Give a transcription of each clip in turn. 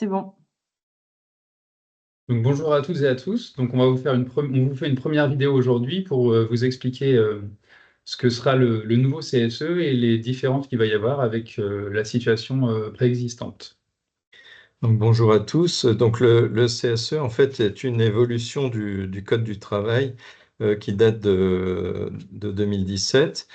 C'est bon. Donc, bonjour à toutes et à tous. Donc, on va vous faire on vous fait une première vidéo aujourd'hui pour vous expliquer ce que sera le nouveau CSE et les différences qu'il va y avoir avec la situation préexistante. Donc, bonjour à tous. Donc, le CSE, en fait, est une évolution du Code du travail qui date de 2017,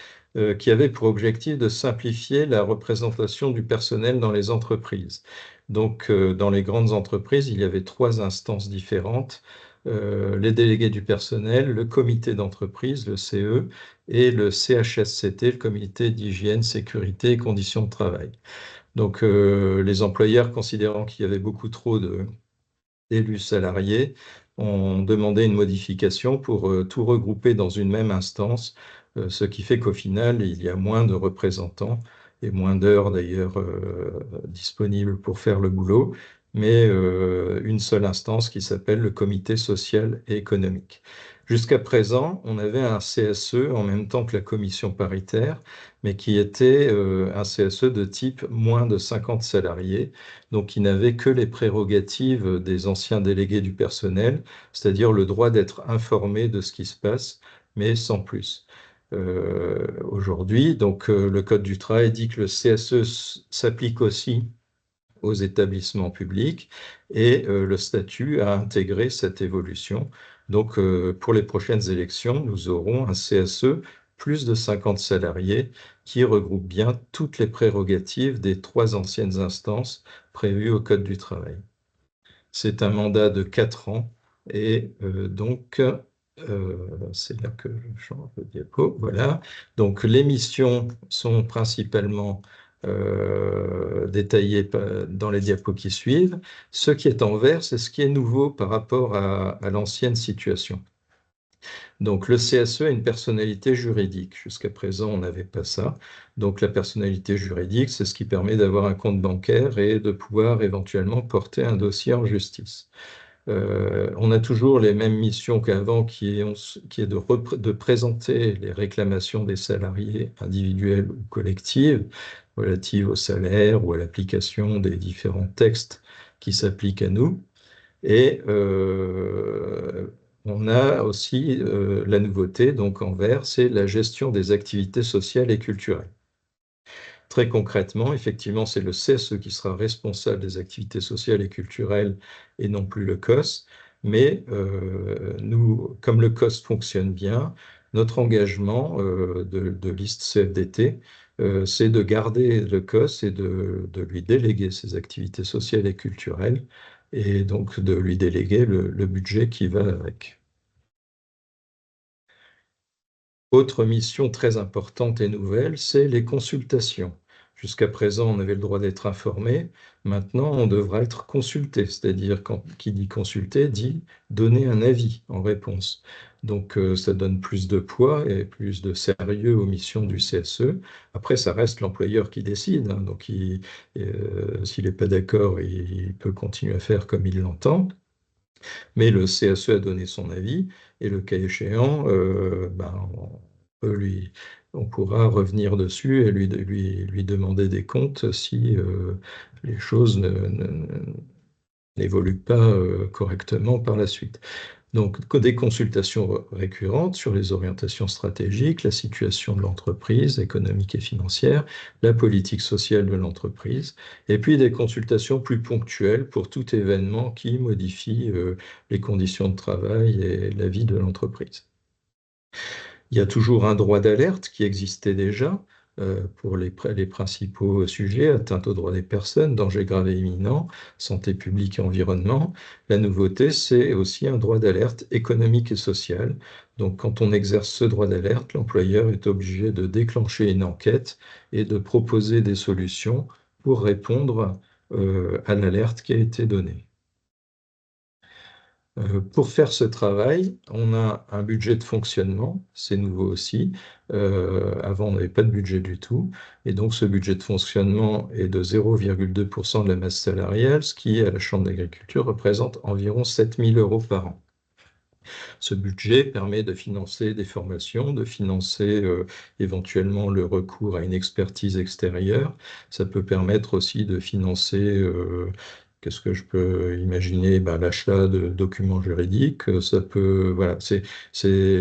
qui avait pour objectif de simplifier la représentation du personnel dans les entreprises. Donc, dans les grandes entreprises, il y avait trois instances différentes, les délégués du personnel, le comité d'entreprise, le CE, et le CHSCT, le comité d'hygiène, sécurité et conditions de travail. Donc, les employeurs, considérant qu'il y avait beaucoup trop d'élus salariés, ont demandé une modification pour tout regrouper dans une même instance, ce qui fait qu'au final, il y a moins de représentants et moins d'heures d'ailleurs disponibles pour faire le boulot, mais une seule instance qui s'appelle le comité social et économique. Jusqu'à présent, on avait un CSE en même temps que la commission paritaire, mais qui était un CSE de type moins de 50 salariés, donc qui n'avait que les prérogatives des anciens délégués du personnel, c'est-à-dire le droit d'être informé de ce qui se passe, mais sans plus. Aujourd'hui, donc le Code du travail dit que le CSE s'applique aussi aux établissements publics et le statut a intégré cette évolution. Donc, pour les prochaines élections, nous aurons un CSE plus de 50 salariés qui regroupe bien toutes les prérogatives des trois anciennes instances prévues au Code du travail. C'est un mandat de 4 ans et donc, c'est là que je change de diapo. Voilà. Donc, les missions sont principalement détaillées dans les diapos qui suivent. Ce qui est en vert, c'est ce qui est nouveau par rapport à l'ancienne situation. Donc, le CSE a une personnalité juridique. Jusqu'à présent, on n'avait pas ça. Donc, la personnalité juridique, c'est ce qui permet d'avoir un compte bancaire et de pouvoir éventuellement porter un dossier en justice. On a toujours les mêmes missions qu'avant, qui est de présenter les réclamations des salariés individuels ou collectives relatives au salaire ou à l'application des différents textes qui s'appliquent à nous. Et on a aussi la nouveauté, donc en vert, c'est la gestion des activités sociales et culturelles. Très concrètement, effectivement, c'est le CSE qui sera responsable des activités sociales et culturelles et non plus le COS. Mais nous, comme le COS fonctionne bien, notre engagement de liste CFDT, c'est de garder le COS et de lui déléguer ses activités sociales et culturelles et donc de lui déléguer le budget qui va avec. Autre mission très importante et nouvelle, c'est les consultations. Jusqu'à présent, on avait le droit d'être informé. Maintenant, on devra être consulté. C'est-à-dire, qui dit consulter, dit donner un avis en réponse. Donc, ça donne plus de poids et plus de sérieux aux missions du CSE. Après, ça reste l'employeur qui décide, hein. Donc, s'il n'est pas d'accord, il peut continuer à faire comme il l'entend. Mais le CSE a donné son avis et le cas échéant, on pourra revenir dessus et lui demander des comptes si les choses n'évoluent pas correctement par la suite. Donc, des consultations récurrentes sur les orientations stratégiques, la situation de l'entreprise économique et financière, la politique sociale de l'entreprise, et puis des consultations plus ponctuelles pour tout événement qui modifie les conditions de travail et la vie de l'entreprise. Il y a toujours un droit d'alerte qui existait déjà pour les principaux sujets, atteinte aux droits des personnes, danger grave et imminent, santé publique et environnement. La nouveauté, c'est aussi un droit d'alerte économique et social. Donc, quand on exerce ce droit d'alerte, l'employeur est obligé de déclencher une enquête et de proposer des solutions pour répondre à l'alerte qui a été donnée. Pour faire ce travail, on a un budget de fonctionnement, c'est nouveau aussi. Avant, on n'avait pas de budget du tout. Et donc, ce budget de fonctionnement est de 0,2% de la masse salariale, ce qui, à la Chambre d'agriculture, représente environ 7 000 € par an. Ce budget permet de financer des formations, de financer éventuellement le recours à une expertise extérieure. Ça peut permettre aussi de financer Qu'est-ce que je peux imaginer? Ben, l'achat de documents juridiques, ça peut, voilà, c'est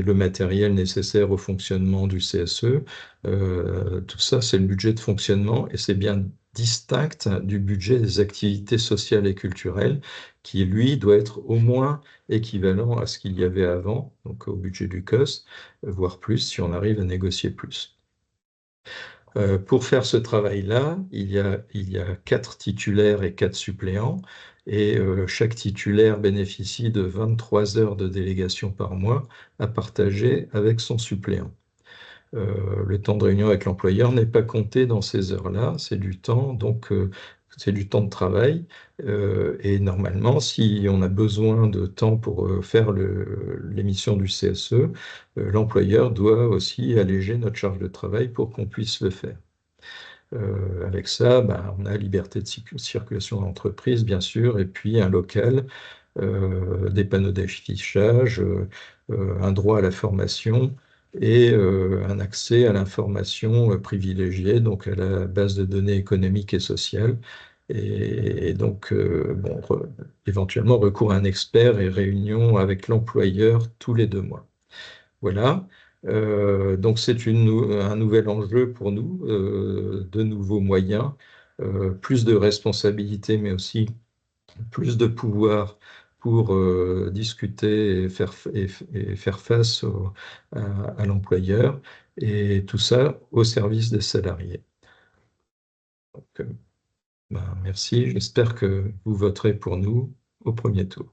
le matériel nécessaire au fonctionnement du CSE. Tout ça, c'est le budget de fonctionnement et c'est bien distinct du budget des activités sociales et culturelles qui, lui, doit être au moins équivalent à ce qu'il y avait avant, donc au budget du COS, voire plus si on arrive à négocier plus. Pour faire ce travail-là, il y a 4 titulaires et 4 suppléants, et chaque titulaire bénéficie de 23 heures de délégation par mois à partager avec son suppléant. Le temps de réunion avec l'employeur n'est pas compté dans ces heures-là, c'est du temps, donc c'est du temps de travail. Et normalement, si on a besoin de temps pour faire l'émission du CSE, l'employeur doit aussi alléger notre charge de travail pour qu'on puisse le faire. Avec ça, ben, on a liberté de circulation d'entreprise, bien sûr, et puis un local, des panneaux d'affichage, un droit à la formation et un accès à l'information privilégiée, donc à la base de données économiques et sociales. Et donc, bon, éventuellement, recours à un expert et réunion avec l'employeur tous les 2 mois. Voilà. Donc c'est un nouvel enjeu pour nous, de nouveaux moyens, plus de responsabilités, mais aussi plus de pouvoir pour discuter et faire face à l'employeur, et tout ça au service des salariés. Donc, ben, merci, j'espère que vous voterez pour nous au premier tour.